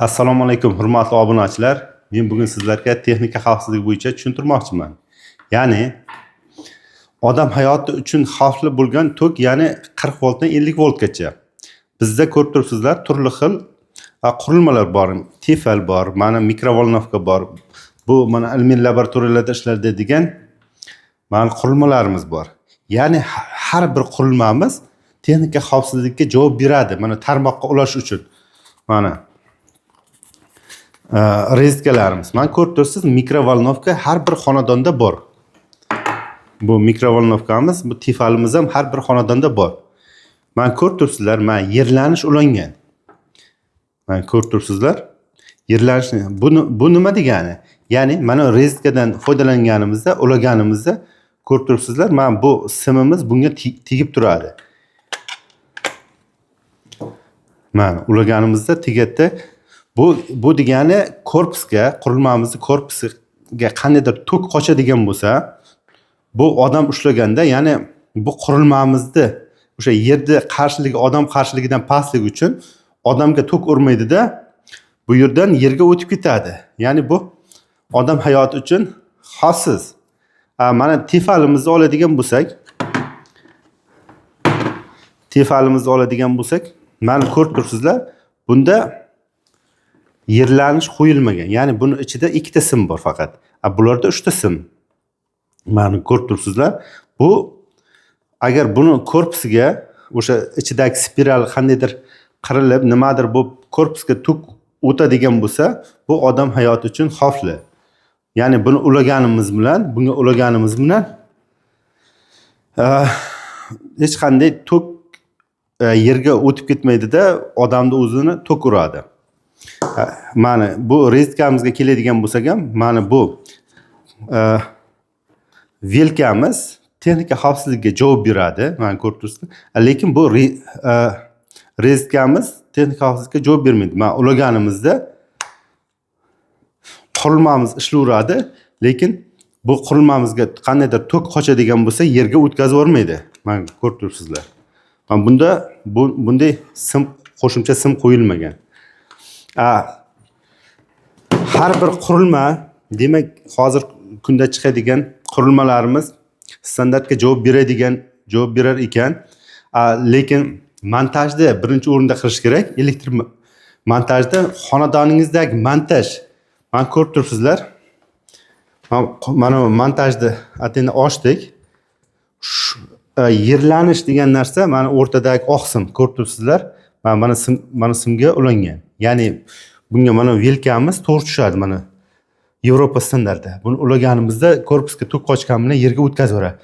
Assalomu alaykum, hurmatli obunachilar. Men bugun sizlarga texnika xavfsizligi bo'yicha tushuntirmoqchiman. Ya'ni odam hayoti uchun xavfli bo'lgan tok, ya'ni 40 voltdan 50 voltgacha. Bizda ko'rib turibsizlar, turli xil qurilmalar bor. Tefal bor, mana mikrovolnovka bor. Bu mana ilmiy laboratoriyalarda ishlanadigan mana qurilmalarimiz bor. Ya'ni har bir qurilmamiz texnika xavfsizligiga javob beradi. Mana tarmoqqa ulash uchun. Mana rezgalarimiz. Mana ko'rib turibsiz, mikrovolnovka har bir xonadonda bor. Bu mikrovolnovkamiz, bu tefalimiz ham har bir xonadonda bor. Mana ko'rib turibsizlar, mana yerlanish ulangan. Mana ko'rib turibsizlar, yerlanish. Bu nima degani? Ya'ni mana rezgadan foydalanganimizda, ulaganimizda ko'rib turibsizlar, mana bu simimiz bunga tegib turadi. Mana ulaganimizda tegadi. Bu degani korpusga, qurilmamizni korpusiga qandaydir tok qochadigan bo'lsa, bu odam ushlaganda, ya'ni bu qurilmamizni o'sha yerda qarshiligi, odam qarshiligidan pastligi uchun odamga tok urmaydi-da, bu yerdan yerga o'tib ketadi. Ya'ni bu odam hayoti uchun xavfsiz. Mana tefalimizni oladigan bo'lsak, mana ko'rib turibsizlar, bunda yerlanish qo'yilmagan. Ya'ni buni ichida ikkita sim bor faqat. Bularda 3 ta sim. Mana ko'rib turibsizlar. Bu agar buni korpusiga o'sha ichidagi spiral qandaydir qirilib, nimadir bu korpusga tok o'tadigan bo'lsa, bu odam hayoti uchun xavfli. Ya'ni buni bunga ulaganimiz bilan hech qanday tok yerga o'tib ketmaydi-da, odamni o'zini tok uradi. Mana bu rezgamizga keladigan bo'lsak ham, mana bu velkamiz texnika xavfsizligiga javob beradi. Mana ko'rib turibsiz. Lekin bu rezgamiz texnika xavfsizligiga javob bermaydi. Mana ulaganimizda qurilmamiz ishlayveradi, lekin bu qurilmamizga qandaydir tok qochadigan bo'lsa, yerga o'tkazib yubormaydi. Mana ko'rib turibsizlar. Mana bunda bunday qo'shimcha sim qo'yilmagan. Har bir qurilma, demak, hozir kunda chiqadigan qurilmalarimiz standartga javob berar ekan, lekin montajda birinchi o'rinda qilish kerak. Elektr montajda xonadoningizdagi montaj. Mana ko'rib turibsizlar. Mana montajni atini ochdik. Yerlanish degan narsa mana o'rtadagi oq sim, ko'rib turibsizlar. Mana simga ulangan. Ya'ni bunga mana velkamiz to'g'ri tushadi mana. Yevropa standarti. Buni ulaganimizda korpusga tok qochgan bilan yerga o'tkazib yuboradi.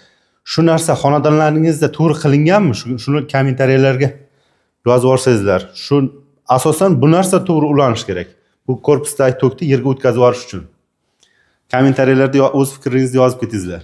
Shu narsa xonadonlaringizda to'g'ri qilinganmi? Shuni kommentariyalarga yozib yuborsangizlar. Shu asosan bu narsa to'g'ri ulanish kerak. Bu korpusdagi tokni yerga o'tkazib yuborish uchun. Kommentariyalarda o'z fikringizni yozib ketingizlar.